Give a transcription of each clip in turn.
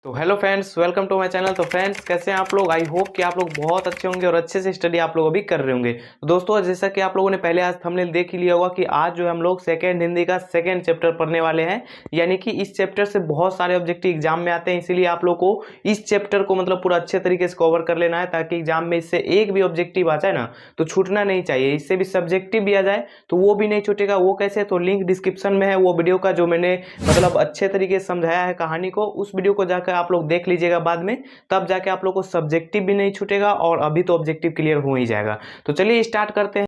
तो hello friends, welcome to my channel. तो friends, कैसे हैं आप लोग? आई होप कि आप लोग बहुत अच्छे होंगे और अच्छे से स्टडी आप लोग अभी कर रहे होंगे। तो दोस्तों, जैसा कि आप लोगों ने पहले आज थंबनेल देख ही लिया होगा कि आज जो है हम लोग सेकेंड हिंदी का सेकेंड चैप्टर पढ़ने वाले हैं। यानी कि इस चैप्टर से बहुत सारे ऑब्जेक्टिव एग्जाम में आते हैं, इसीलिए आप लोग को इस चैप्टर को मतलब पूरा अच्छे तरीके से कवर कर लेना है, ताकि एग्जाम में इससे एक भी ऑब्जेक्टिव आ जाए ना तो छूटना नहीं चाहिए। इससे भी सब्जेक्टिव भी आ जाए तो वो भी नहीं छूटेगा। वो कैसे? तो लिंक डिस्क्रिप्शन में है वो वीडियो का, जो मैंने मतलब अच्छे तरीके से समझाया है कहानी को। उस वीडियो को जाकर आप लोग देख लीजिएगा बाद में, तब जाके आप लोग को सब्जेक्टिव भी नहीं छूटेगा और अभी तो ऑब्जेक्टिव क्लियर हो ही जाएगा। तो चलिए स्टार्ट करते हैं।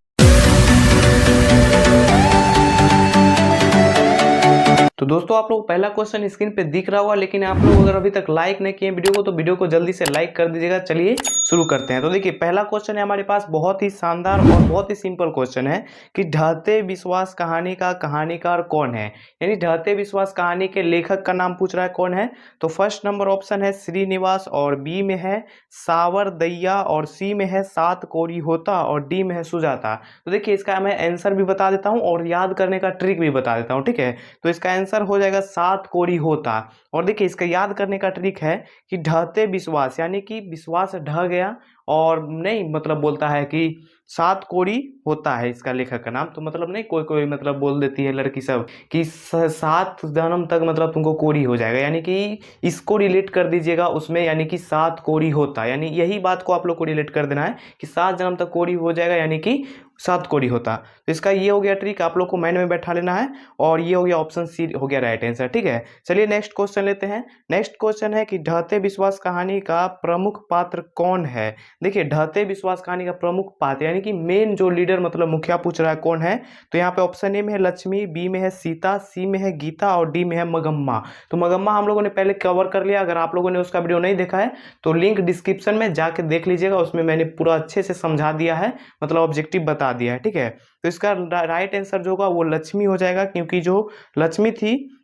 तो दोस्तों, आप लोग पहला क्वेश्चन स्क्रीन पे दिख रहा होगा, लेकिन आप लोग अगर अभी तक लाइक नहीं किए वीडियो को तो वीडियो को जल्दी से लाइक कर दीजिएगा। चलिए शुरू करते हैं। तो देखिए, पहला क्वेश्चन है हमारे पास, बहुत ही शानदार और बहुत ही सिंपल क्वेश्चन है कि ढहते विश्वास कहानी का कहानीकार कौन है। यानी ढहते विश्वास कहानी के लेखक का नाम पूछ रहा है कौन है। तो फर्स्ट नंबर ऑप्शन है श्रीनिवास, और बी में है सावर दैया, और सी में है सात कोरी होता, और डी में है सुजाता। तो देखिए, इसका मैं आंसर भी बता देता हूँ और याद करने का ट्रिक भी बता देता हूँ, ठीक है। तो इसका आंसर हो जाएगा सात कोरी होता। और देखिए, इसका याद करने का ट्रिक है कि ढहते विश्वास, यानी कि विश्वास ढह गया और नहीं मतलब बोलता है कि सात कोरी होता है इसका लेखक का नाम। तो मतलब नहीं, कोई कोई मतलब बोल देती है लड़की सब कि सात जन्म तक मतलब तुमको कोरी हो जाएगा, यानी कि इसको रिलेट कर दीजिएगा उसमें, यानी कि सात कोरी होता, यानी यही बात को आप लोग को रिलेट कर देना है कि सात जन्म तक कोरी हो जाएगा, यानी कि सात कोरी होता। तो इसका ये हो गया ट्रिक, आप लोग को माइंड में बैठा लेना है। और ये हो गया ऑप्शन सी, हो गया राइट आंसर, ठीक है। चलिए नेक्स्ट क्वेश्चन लेते हैं। नेक्स्ट क्वेश्चन है कि ढहते विश्वास कहानी का प्रमुख पात्र कौन है। देखिए, ढहते विश्वास कहानी का प्रमुख पात्र यानी कि मेन जो लीडर मतलब मुखिया पूछ रहा है कौन है। तो यहाँ पे ऑप्शन ए में है लक्ष्मी, बी में है सीता, सी में है गीता, और डी में है मगम्मा। तो मगम्मा हम लोगों ने पहले कवर कर लिया। अगर आप लोगों ने उसका वीडियो नहीं देखा है तो लिंक डिस्क्रिप्शन में जाके देख लीजिएगा, उसमें मैंने पूरा अच्छे से समझा दिया है, मतलब ऑब्जेक्टिव बता दिया है, ठीक है। तो इसका राइट आंसर जो होगा वो लक्ष्मी हो जाएगा, क्योंकि जो लक्ष्मी थी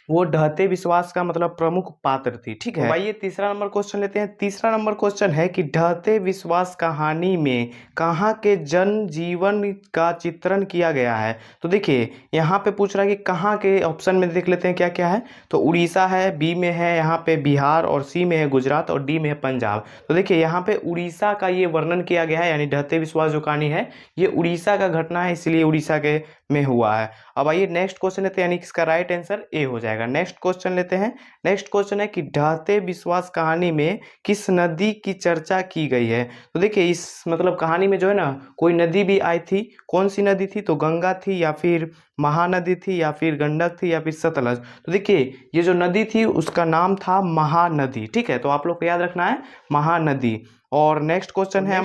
वो ढहते विश्वास का मतलब प्रमुख पात्र थी, ठीक है। तो आइए तीसरा नंबर क्वेश्चन लेते हैं। तीसरा नंबर क्वेश्चन है कि ढहते विश्वास कहानी में कहाँ के जन जीवन का चित्रण किया गया है। तो देखिए, यहाँ पे पूछ रहा है कि कहाँ के, ऑप्शन में देख लेते हैं क्या क्या है। तो उड़ीसा है, बी में है यहाँ पे बिहार, और सी में है गुजरात, और डी में है पंजाब। तो देखिए, यहाँ पे उड़ीसा का ये वर्णन किया गया है, यानी ढहते विश्वास जो कहानी है ये उड़ीसा का घटना है, इसलिए उड़ीसा के में हुआ है। अब आइए नेक्स्ट क्वेश्चन लेते हैं, यानी कि इसका राइट आंसर ए हो जाएगा। नेक्स्ट क्वेश्चन लेते हैं। नेक्स्ट क्वेश्चन है कि ढहते विश्वास कहानी में किस नदी की चर्चा की गई है। तो देखिए, इस मतलब कहानी में जो है ना कोई नदी भी आई थी। कौन सी नदी थी? तो गंगा थी, या फिर महानदी थी, या फिर गंडक थी, या फिर सतलज। तो देखिए, ये जो नदी थी उसका नाम था महानदी, ठीक है। तो आप लोग को याद रखना है महानदी। और नेक्स्ट क्वेश्चन है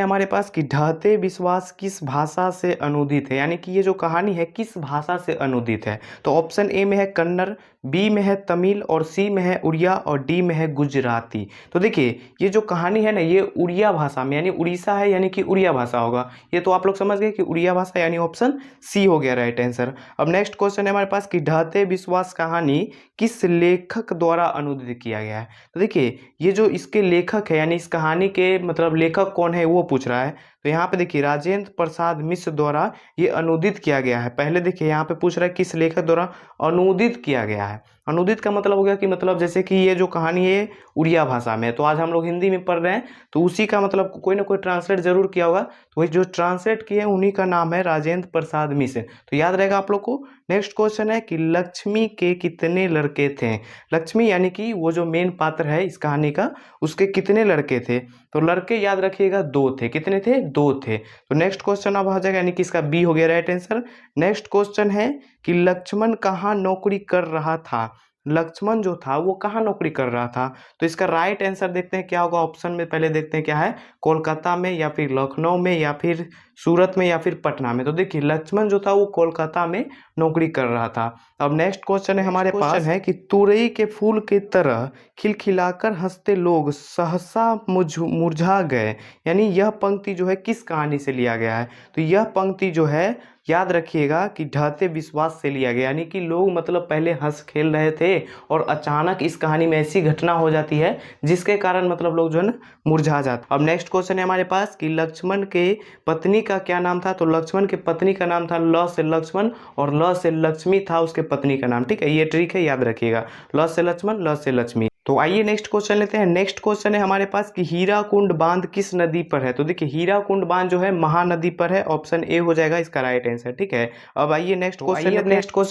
हमारे पास कि ढहते विश्वास किस भाषा से अनुदित है, यानी कि ये जो कहानी है किस भाषा से अनुदित है। तो ऑप्शन ए में है कन्नड़, बी में है तमिल, और सी में है उड़िया, और डी में है गुजराती। तो देखिए, ये जो कहानी है ना ये उड़िया भाषा में, यानी उड़ीसा है यानी कि उड़िया भाषा होगा। ये तो आप लोग समझ गए कि उड़िया भाषा, यानी ऑप्शन सी हो गया राइट आंसर। अब नेक्स्ट क्वेश्चन है हमारे पास कि ढहते विश्वास कहानी किस लेखक द्वारा अनुदित किया गया है। तो देखिए, ये जो इसके लेखक है, यानी इस कहानी के मतलब लेखक कौन है वो पूछ रहा है। तो यहाँ पे देखिए, राजेंद्र प्रसाद मिश्र द्वारा ये अनुदित किया गया है। पहले देखिए, यहाँ पे पूछ रहा है किस लेखक द्वारा अनुदित किया गया है। अनुदित का मतलब हो गया कि मतलब जैसे कि ये जो कहानी है उड़िया भाषा में है, तो आज हम लोग हिंदी में पढ़ रहे हैं, तो उसी का मतलब कोई ना कोई ट्रांसलेट जरूर किया होगा। तो वही जो ट्रांसलेट किए उन्हीं का नाम है राजेंद्र प्रसाद मिश्र। तो याद रहेगा आप लोग को। नेक्स्ट क्वेश्चन है कि लक्ष्मी के कितने लड़के थे। लक्ष्मी यानी कि वो जो मेन पात्र है इस कहानी का, उसके कितने लड़के थे। तो लड़के याद रखिएगा दो थे। कितने थे? दो थे। तो नेक्स्ट क्वेश्चन अब आ जाएगा, यानी कि इसका बी हो गया राइट आंसर। नेक्स्ट क्वेश्चन है कि लक्ष्मण कहाँ नौकरी कर रहा था। लक्ष्मण जो था वो कहाँ नौकरी कर रहा था। तो इसका राइट आंसर देखते हैं क्या होगा। ऑप्शन में पहले देखते हैं क्या है, कोलकाता में, या फिर लखनऊ में, या फिर सूरत में, या फिर पटना में। तो देखिए, लक्ष्मण जो था वो कोलकाता में नौकरी कर रहा था। अब नेक्स्ट क्वेश्चन है हमारे पास है कि तुरई के फूल की तरह खिलखिलाकर हंसते लोग सहसा मुरझा गए, यानी यह पंक्ति जो है किस कहानी से लिया गया है। तो यह पंक्ति जो है याद रखिएगा कि ढहते विश्वास से लिया गया, यानी कि लोग मतलब पहले हंस खेल रहे थे और अचानक इस कहानी में ऐसी घटना हो जाती है जिसके कारण मतलब लोग जो है ना मुरझा जाते। अब नेक्स्ट क्वेश्चन है हमारे पास कि लक्ष्मण के पत्नी का क्या नाम था। तो लक्ष्मण के पत्नी का नाम था ल से लक्ष्मण, और ल से लक्ष्मी था उसके पत्नी का नाम, ठीक है। ये ट्रिक है, याद रखिएगा, ल से लक्ष्मण, ल से लक्ष्मी। तो आइए नेक्स्ट क्वेश्चन लेते हैं। नेक्स्ट क्वेश्चन है हमारे पास कि हीराकुंड बांध किस नदी पर है। तो देखिए हीराकुंड बांध जो है महानदी पर है, ऑप्शन ए हो जाएगा इसका राइट आंसर। ठीक है, अब आइए नेक्स्ट क्वेश्चन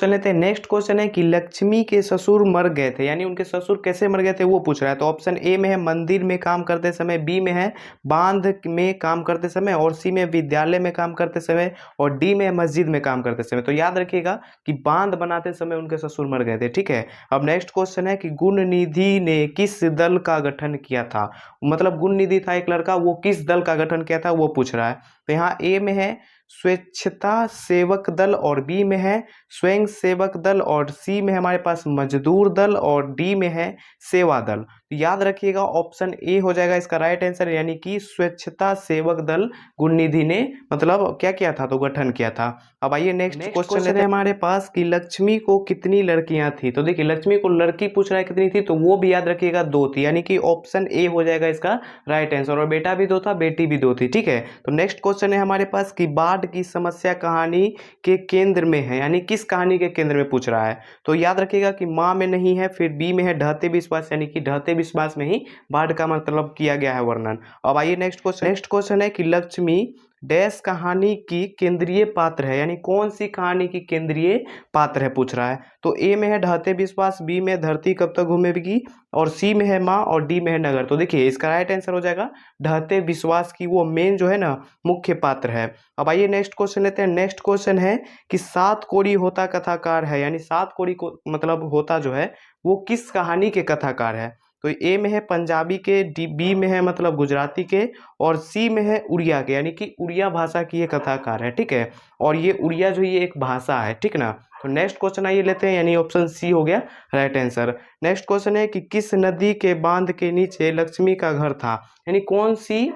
लेते हैं। नेक्स्ट क्वेश्चन है कि लक्ष्मी के ससुर मर गए थे, यानी उनके ससुर कैसे मर गए थे वो पूछ रहा है। तो ऑप्शन ए में है मंदिर में काम करते समय, बी में है बांध में काम करते समय, और सी में विद्यालय में काम करते समय, और डी में मस्जिद में काम करते समय। तो याद रखिएगा कि बांध बनाते समय उनके ससुर मर गए थे। ठीक है, अब नेक्स्ट क्वेश्चन है कि गुण निधि ने किस दल का गठन किया था। मतलब गुण निधि था एक लड़का, वो किस दल का गठन किया था वो पूछ रहा है। तो यहाँ ए में है स्वेच्छता सेवक दल, और बी में है स्वयं सेवक दल, और सी में है हमारे पास मजदूर दल, और डी में है सेवा दल। तो याद रखिएगा ऑप्शन ए हो जाएगा इसका राइट आंसर, यानी कि स्वेच्छता सेवक दल गुण निधि ने मतलब क्या किया था, तो गठन किया था। अब आइए नेक्स्ट क्वेश्चन लेते हैं हमारे पास कि लक्ष्मी को कितनी लड़कियां थी। तो देखिए लक्ष्मी को लड़की पूछ रहा है कितनी थी, तो वो भी याद रखिएगा 2 थी, यानी कि ऑप्शन ए हो जाएगा इसका राइट आंसर। और बेटा भी 2 था, बेटी भी 2 थी। ठीक है, तो नेक्स्ट क्वेश्चन है हमारे पास कि बाढ़ की समस्या कहानी के केंद्र में है, यानी किस कहानी के केंद्र में पूछ रहा है। तो याद रखिएगा कि माँ में नहीं है, फिर बी में है ढहते विश्वास, यानी कि ढहते विश्वास में ही बाढ़ का मतलब किया गया है वर्णन। अब आइए नेक्स्ट क्वेश्चन है कि लक्ष्मी डैश कहानी की केंद्रीय पात्र है, यानी कौन सी कहानी की केंद्रीय पात्र है पूछ रहा है। तो ए में है ढहते विश्वास, बी में धरती कब तक घूमेगी, और सी में है माँ, और डी में है नगर। तो देखिए इसका राइट आंसर हो जाएगा ढहते विश्वास की वो मेन जो है ना मुख्य पात्र है। अब आइए नेक्स्ट क्वेश्चन लेते हैं। नेक्स्ट क्वेश्चन है कि सात कोड़ी होता कथाकार है, यानी सात कोड़ी को मतलब होता जो है वो किस कहानी के कथाकार है। तो ए में है पंजाबी के, डी बी में है मतलब गुजराती के, और सी में है उड़िया के, यानी कि उड़िया भाषा की ये कथाकार है। ठीक है, और ये उड़िया जो ये एक भाषा है। ठीक ना, तो नेक्स्ट क्वेश्चन आइए लेते हैं, यानी ऑप्शन सी हो गया राइट आंसर। नेक्स्ट क्वेश्चन है कि किस नदी के बांध के नीचे लक्ष्मी का घर था, यानी कौन सी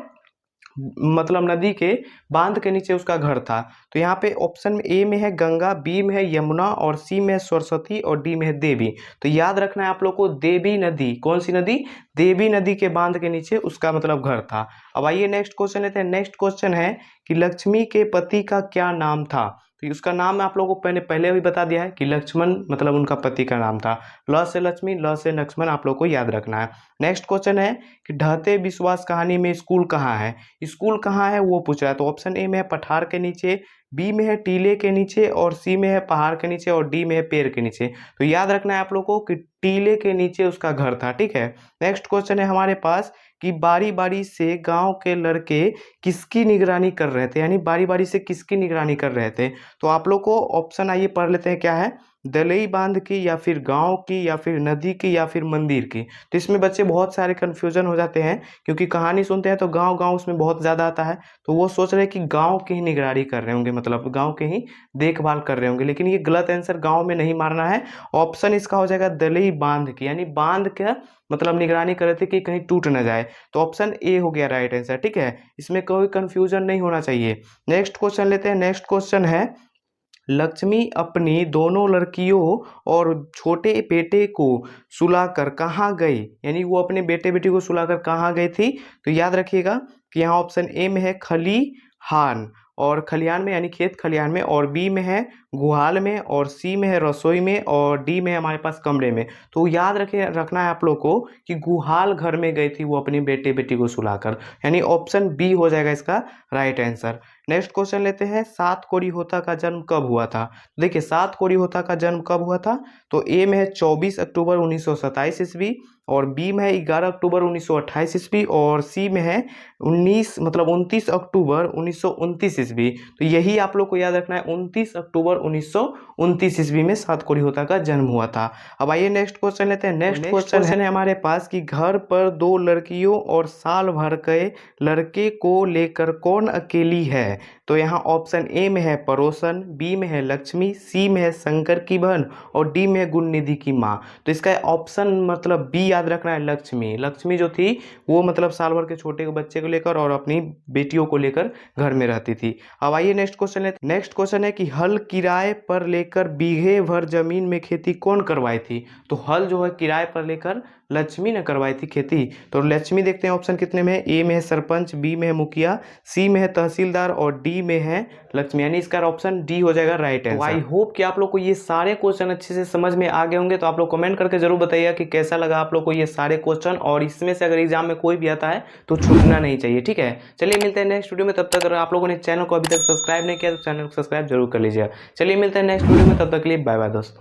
मतलब नदी के बांध के नीचे उसका घर था। तो यहाँ पे ऑप्शन ए में है गंगा, बी में है यमुना, और सी में है सरस्वती, और डी में है देवी। तो याद रखना है आप लोग को देवी नदी, कौन सी नदी, देवी नदी के बांध के नीचे उसका मतलब घर था। अब आइए नेक्स्ट क्वेश्चन लेते हैं। नेक्स्ट क्वेश्चन है कि लक्ष्मी के पति का क्या नाम था। तो उसका नाम आप लोगों को पहले भी बता दिया है कि लक्ष्मण मतलब उनका पति का नाम था। ल से लक्ष्मी, ल से लक्ष्मण आप लोग को याद रखना है। नेक्स्ट क्वेश्चन है कि ढहते विश्वास कहानी में स्कूल कहाँ है, स्कूल कहाँ है वो पूछ रहा है। तो ऑप्शन ए में है पठार के नीचे, बी में है टीले के नीचे, और सी में है पहाड़ के नीचे, और डी में है पेड़ के नीचे। तो याद रखना है आप लोग को कि टीले के नीचे उसका घर था। ठीक है, नेक्स्ट क्वेश्चन है हमारे पास कि बारी बारी से गांव के लड़के किसकी निगरानी कर रहे थे, यानी बारी बारी से किसकी निगरानी कर रहे थे। तो आप लोग को ऑप्शन आइए पढ़ लेते हैं क्या है, दलई बांध की, या फिर गांव की, या फिर नदी की, या फिर मंदिर की। तो इसमें बच्चे बहुत सारे कन्फ्यूजन हो जाते हैं, क्योंकि कहानी सुनते हैं तो गांव गांव उसमें बहुत ज़्यादा आता है, तो वो सोच रहे हैं कि गांव की ही निगरानी कर रहे होंगे, मतलब गांव के ही देखभाल कर रहे होंगे। लेकिन ये गलत आंसर, गांव में नहीं मारना है। ऑप्शन इसका हो जाएगा दलई बांध की, यानी बांध का मतलब निगरानी कर रहे थे कि कहीं टूट ना जाए। तो ऑप्शन ए हो गया राइट आंसर। ठीक है, इसमें कोई कंफ्यूजन नहीं होना चाहिए। नेक्स्ट क्वेश्चन लेते हैं। नेक्स्ट क्वेश्चन है लक्ष्मी अपनी दोनों लड़कियों और छोटे बेटे को सुलाकर कहाँ गई, यानी वो अपने बेटे बेटी को सुलाकर कहाँ गई थी। तो याद रखिएगा कि यहाँ ऑप्शन ए में है खलिहान, और खलिहान में यानी खेत खलिहान में, और बी में है गुहाल में, और सी में है रसोई में, और डी में है हमारे पास कमरे में। तो याद रखना है आप लोग को कि गुहाल घर में गई थी वो अपनी बेटे बेटी को सुलाकर, यानी ऑप्शन बी हो जाएगा इसका राइट आंसर। नेक्स्ट क्वेश्चन लेते हैं, सात कोड़ी होता का जन्म कब हुआ था। देखिए सात कोड़ी होता का जन्म कब हुआ था। तो ए में है 24 अक्टूबर 1927 ईस्वी, और बी में है 11 अक्टूबर 1928 ईस्वी, और सी में है 29 अक्टूबर 1929 ईस्वी। तो यही आप लोग को याद रखना है, 29 अक्टूबर 1929 ईस्वी में सात कोड़ी होता का जन्म हुआ था। अब आइए नेक्स्ट क्वेश्चन लेते हैं। नेक्स्ट क्वेश्चन है हमारे पास कि घर पर 2 लड़कियों और साल भर के लड़के को लेकर कौन अकेली है। तो यहाँ ऑप्शन ए में है पड़ोसन, बी में है लक्ष्मी, सी में है शंकर की बहन, और डी में है गुणनिधि की माँ। तो इसका ऑप्शन मतलब बी याद रखना है, लक्ष्मी। लक्ष्मी जो थी वो मतलब साल भर के छोटे बच्चे को लेकर और अपनी बेटियों को लेकर घर में रहती थी। अब आइए नेक्स्ट क्वेश्चन है। नेक्स्ट क्वेश्चन है कि हल किराए पर लेकर बीघे भर जमीन में खेती कौन करवाई थी। तो हल जो है किराए पर लेकर लक्ष्मी ने करवाई थी खेती। तो लक्ष्मी देखते हैं ऑप्शन कितने में है। ए में है सरपंच, बी में है मुखिया, सी में है तहसीलदार और डी में है लक्ष्मी, यानी इसका ऑप्शन डी हो जाएगा राइट आंसर। आई होप कि आप लोग को ये सारे क्वेश्चन अच्छे से समझ में आ गए होंगे। तो आप लोग कमेंट करके जरूर बताइएगा कि कैसा लगा आप लोग को ये सारे क्वेश्चन, और इसमें से अगर एग्जाम में कोई भी आता है तो छूटना नहीं चाहिए, ठीक है। चलिए मिलते हैं नेक्स्ट वीडियो में, तब तक अगर आप लोगों ने चैनल को अभी तक सब्सक्राइब नहीं किया तो चैनल को सब्सक्राइब जरूर कर लीजिएगा। चलिए मिलते हैं नेक्स्ट वीडियो में, तब तक के लिए बाय बाय दोस्तों।